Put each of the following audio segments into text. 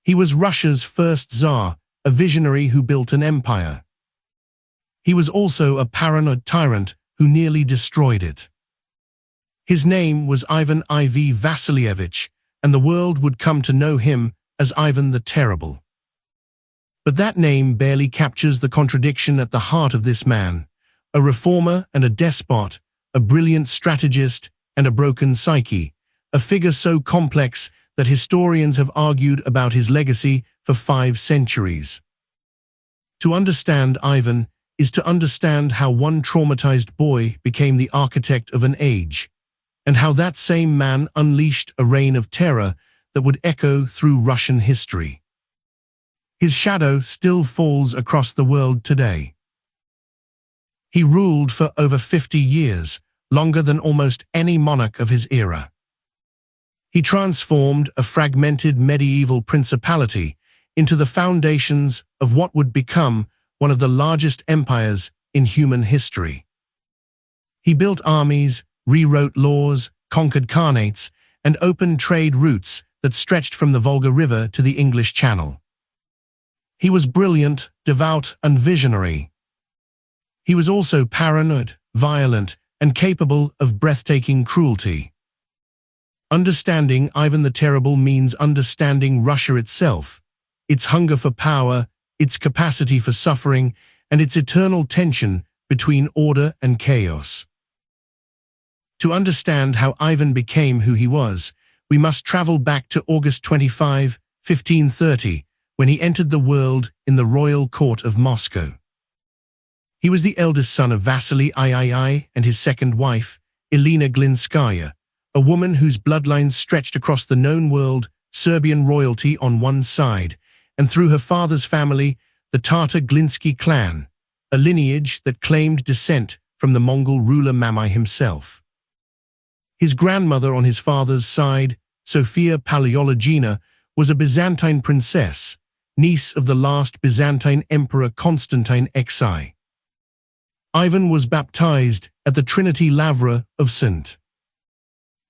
He was Russia's first Tsar, a visionary who built an empire. He was also a paranoid tyrant who nearly destroyed it. His name was Ivan IV Vasilievich, and the world would come to know him as Ivan the Terrible. But that name barely captures the contradiction at the heart of this man, a reformer and a despot, a brilliant strategist and a broken psyche, a figure so complex that historians have argued about his legacy for 5 centuries. To understand Ivan is to understand how one traumatized boy became the architect of an age, and how that same man unleashed a reign of terror that would echo through Russian history. His shadow still falls across the world today. He ruled for over 50 years, longer than almost any monarch of his era. He transformed a fragmented medieval principality into the foundations of what would become one of the largest empires in human history. He built armies, rewrote laws, conquered khanates, and opened trade routes that stretched from the Volga River to the English Channel. He was brilliant, devout, and visionary. He was also paranoid, violent, and capable of breathtaking cruelty. Understanding Ivan the Terrible means understanding Russia itself, its hunger for power, its capacity for suffering, and its eternal tension between order and chaos. To understand how Ivan became who he was, we must travel back to August 25, 1530, when he entered the world in the royal court of Moscow. He was the eldest son of Vasily III and his second wife, Elena Glinskaya, a woman whose bloodlines stretched across the known world, Serbian royalty on one side, and through her father's family, the Tatar Glinsky clan, a lineage that claimed descent from the Mongol ruler Mamai himself. His grandmother on his father's side, Sophia Paleologina, was a Byzantine princess, niece of the last Byzantine emperor Constantine XI. Ivan was baptized at the Trinity Lavra of St.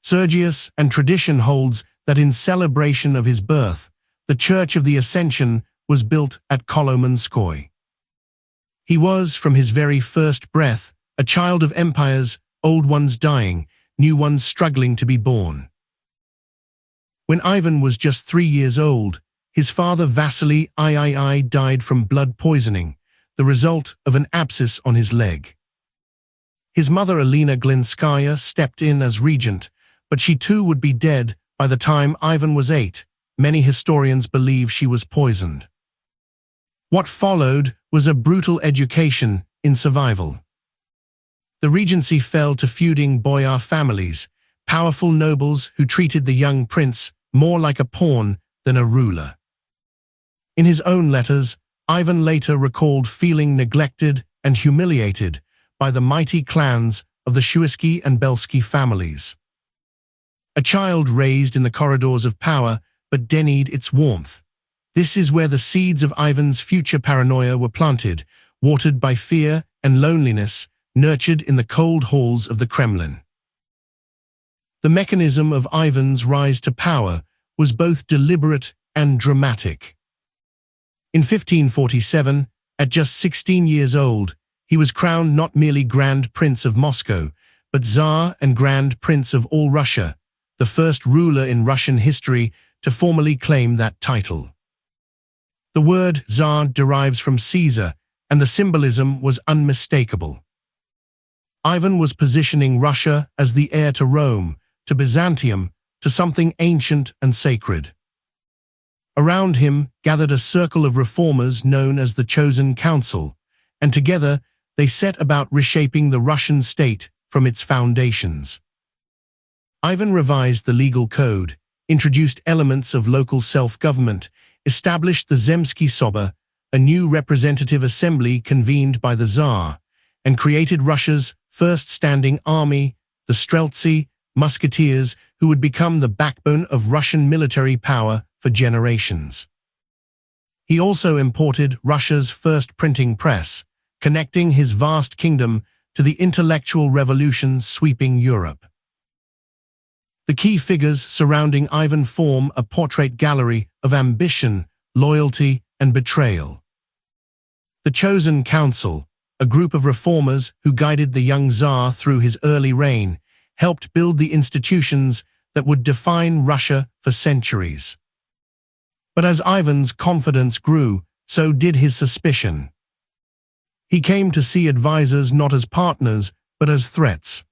Sergius, and tradition holds that in celebration of his birth, the Church of the Ascension was built at Kolomenskoye. He was, from his very first breath, a child of empires, old ones dying, new ones struggling to be born. When Ivan was just 3 years old, his father Vasily III died from blood poisoning, the result of an abscess on his leg. His mother Elena Glinskaya stepped in as regent, but she too would be dead by the time Ivan was 8. Many historians believe she was poisoned. What followed was a brutal education in survival. The regency fell to feuding boyar families, powerful nobles who treated the young prince more like a pawn than a ruler. In his own letters, Ivan later recalled feeling neglected and humiliated by the mighty clans of the Shuisky and Belsky families. A child raised in the corridors of power but denied its warmth. This is where the seeds of Ivan's future paranoia were planted, watered by fear and loneliness, nurtured in the cold halls of the Kremlin. The mechanism of Ivan's rise to power was both deliberate and dramatic. In 1547, at just 16 years old, he was crowned not merely Grand Prince of Moscow, but Tsar and Grand Prince of all Russia, the first ruler in Russian history to formally claim that title. The word Tsar derives from Caesar, and the symbolism was unmistakable. Ivan was positioning Russia as the heir to Rome, to Byzantium, to something ancient and sacred. Around him gathered a circle of reformers known as the Chosen Council, and together they set about reshaping the Russian state from its foundations. Ivan revised the legal code, introduced elements of local self-government, established the Zemsky Soba, a new representative assembly convened by the Tsar, and created Russia's first standing army, the Streltsy, musketeers, who would become the backbone of Russian military power for generations. He also imported Russia's first printing press, connecting his vast kingdom to the intellectual revolution sweeping Europe. The key figures surrounding Ivan form a portrait gallery of ambition, loyalty, and betrayal. The Chosen Council, a group of reformers who guided the young Tsar through his early reign, helped build the institutions that would define Russia for centuries. But as Ivan's confidence grew, so did his suspicion. He came to see advisors not as partners, but as threats.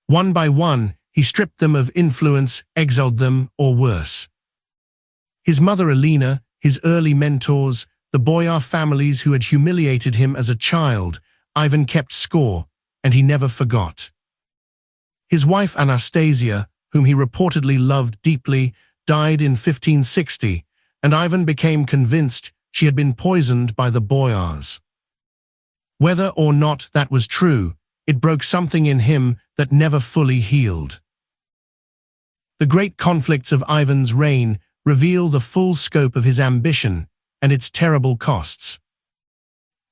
One by one, he stripped them of influence, exiled them, or worse. His mother Alina, his early mentors, the boyar families who had humiliated him as a child, Ivan kept score, and he never forgot. His wife Anastasia, whom he reportedly loved deeply, died in 1560, and Ivan became convinced she had been poisoned by the boyars. Whether or not that was true, it broke something in him that never fully healed. The great conflicts of Ivan's reign reveal the full scope of his ambition and its terrible costs.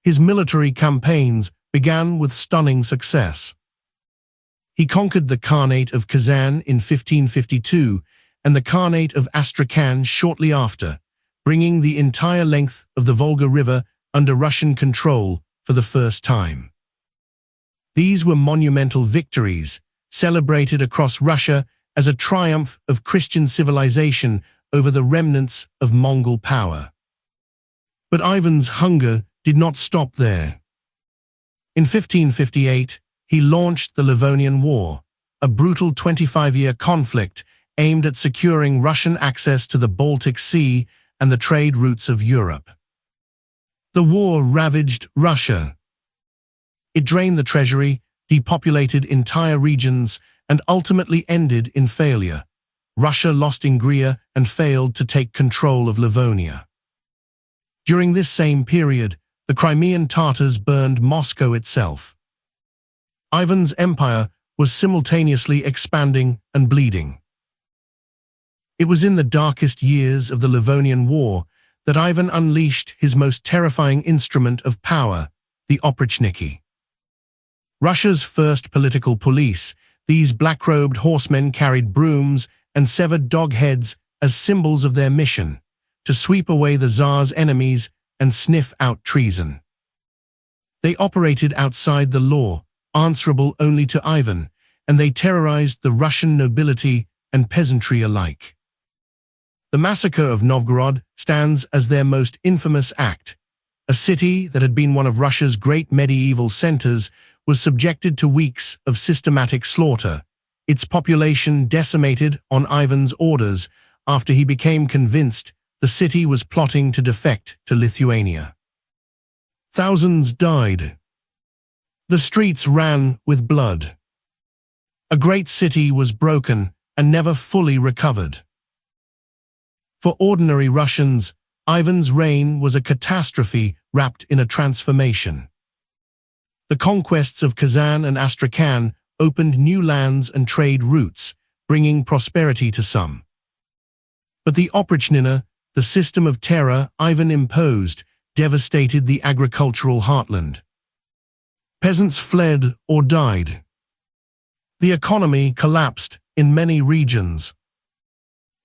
His military campaigns began with stunning success. He conquered the Khanate of Kazan in 1552 and the Khanate of Astrakhan shortly after, bringing the entire length of the Volga River under Russian control for the first time. These were monumental victories, celebrated across Russia as a triumph of Christian civilization over the remnants of Mongol power. But Ivan's hunger did not stop there. In 1558, he launched the Livonian War, a brutal 25-year conflict aimed at securing Russian access to the Baltic Sea and the trade routes of Europe. The war ravaged Russia. It drained the treasury, depopulated entire regions, and ultimately ended in failure. Russia lost Ingria and failed to take control of Livonia. During this same period, the Crimean Tatars burned Moscow itself. Ivan's empire was simultaneously expanding and bleeding. It was in the darkest years of the Livonian War that Ivan unleashed his most terrifying instrument of power, the oprichniki. Russia's first political police, these black-robed horsemen carried brooms and severed dog heads as symbols of their mission, to sweep away the Tsar's enemies and sniff out treason. They operated outside the law, answerable only to Ivan, and they terrorized the Russian nobility and peasantry alike. The massacre of Novgorod stands as their most infamous act. A city that had been one of Russia's great medieval centers was subjected to weeks of systematic slaughter, its population decimated on Ivan's orders after he became convinced the city was plotting to defect to Lithuania. Thousands died. The streets ran with blood. A great city was broken and never fully recovered. For ordinary Russians, Ivan's reign was a catastrophe wrapped in a transformation. The conquests of Kazan and Astrakhan opened new lands and trade routes, bringing prosperity to some. But the oprichnina, the system of terror Ivan imposed, devastated the agricultural heartland. Peasants fled or died. The economy collapsed in many regions.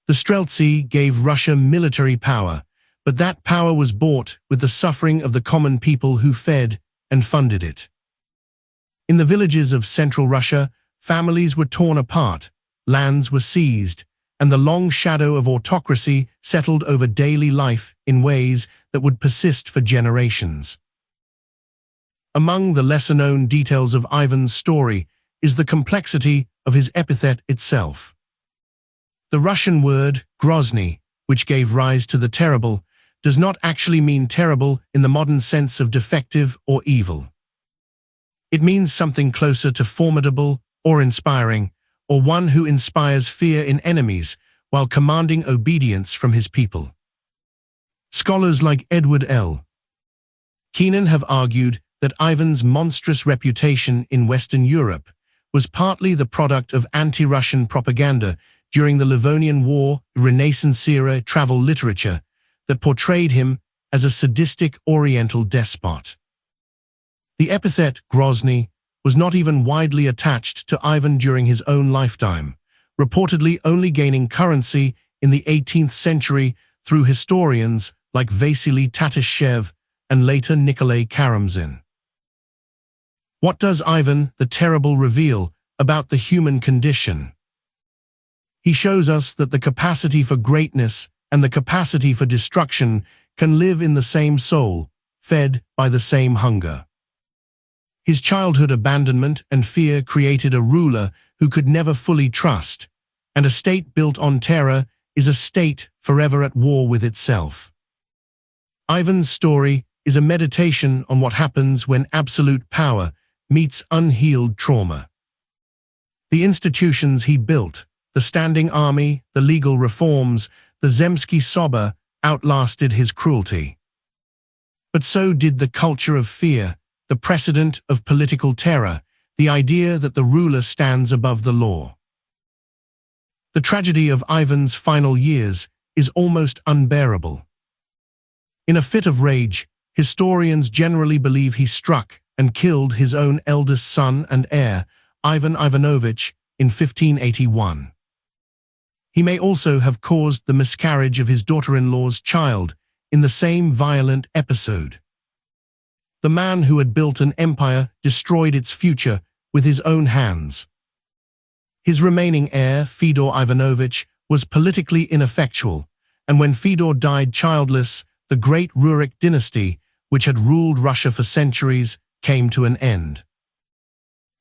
The Streltsy gave Russia military power, but that power was bought with the suffering of the common people who fed and funded it. In the villages of central Russia, families were torn apart, lands were seized, and the long shadow of autocracy settled over daily life in ways that would persist for generations. Among the lesser-known details of Ivan's story is the complexity of his epithet itself. The Russian word Grozny, which gave rise to the terrible, does not actually mean terrible in the modern sense of defective or evil. It means something closer to formidable or inspiring, or one who inspires fear in enemies while commanding obedience from his people. Scholars like Edward L. Keenan have argued that Ivan's monstrous reputation in Western Europe was partly the product of anti-Russian propaganda during the Livonian War, Renaissance-era travel literature that portrayed him as a sadistic Oriental despot. The epithet Grozny was not even widely attached to Ivan during his own lifetime. reportedly only gaining currency in the 18th century through historians like Vasily Tatishev and later Nikolai Karamzin. What does Ivan the Terrible reveal about the human condition? He shows us that the capacity for greatness and the capacity for destruction can live in the same soul, fed by the same hunger. His childhood abandonment and fear created a ruler who could never fully trust, and a state built on terror is a state forever at war with itself. Ivan's story is a meditation on what happens when absolute power meets unhealed trauma. The institutions he built, the standing army, the legal reforms, the Zemsky Soba, outlasted his cruelty. But so did the culture of fear, the precedent of political terror, the idea that the ruler stands above the law. The tragedy of Ivan's final years is almost unbearable. In a fit of rage, historians generally believe he struck and killed his own eldest son and heir, Ivan Ivanovich, in 1581. He may also have caused the miscarriage of his daughter-in-law's child in the same violent episode. The man who had built an empire destroyed its future with his own hands. His remaining heir, Fyodor Ivanovich, was politically ineffectual, and when Fyodor died childless, the great Rurik dynasty, which had ruled Russia for centuries, came to an end.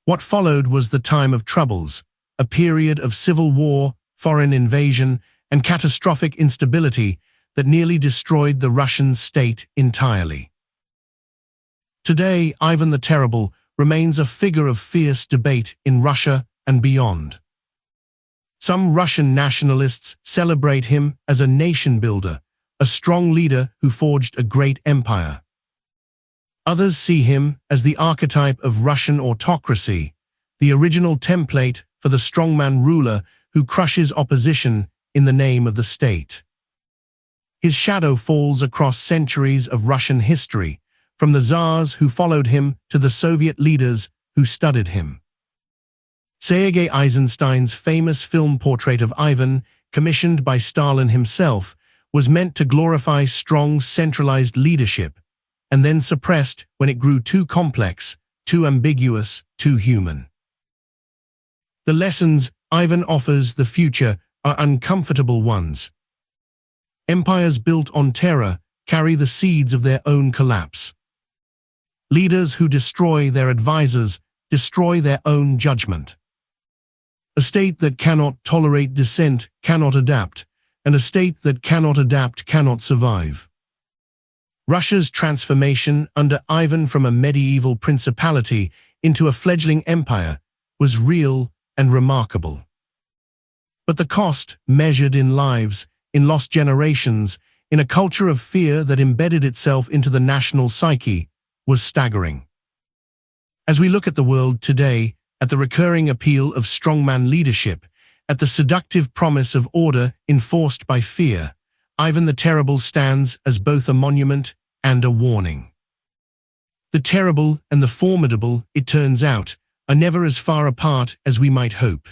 What followed was the time of troubles, a period of civil war, foreign invasion, and catastrophic instability that nearly destroyed the Russian state entirely. Today, Ivan the Terrible remains a figure of fierce debate in Russia and beyond. Some Russian nationalists celebrate him as a nation builder, a strong leader who forged a great empire. Others see him as the archetype of Russian autocracy, the original template for the strongman ruler who crushes opposition in the name of the state. His shadow falls across centuries of Russian history, from the Tsars who followed him to the Soviet leaders who studied him. Sergei Eisenstein's famous film portrait of Ivan, commissioned by Stalin himself, was meant to glorify strong, centralized leadership, and then suppressed when it grew too complex, too ambiguous, too human. The lessons Ivan offers the future are uncomfortable ones. Empires built on terror carry the seeds of their own collapse. Leaders who destroy their advisors destroy their own judgment. A state that cannot tolerate dissent cannot adapt, and a state that cannot adapt cannot survive. Russia's transformation under Ivan from a medieval principality into a fledgling empire was real and remarkable. But the cost, measured in lives, in lost generations, in a culture of fear that embedded itself into the national psyche, was staggering. As we look at the world today, at the recurring appeal of strongman leadership, at the seductive promise of order enforced by fear, Ivan the Terrible stands as both a monument and a warning. The terrible and the formidable, it turns out, are never as far apart as we might hope.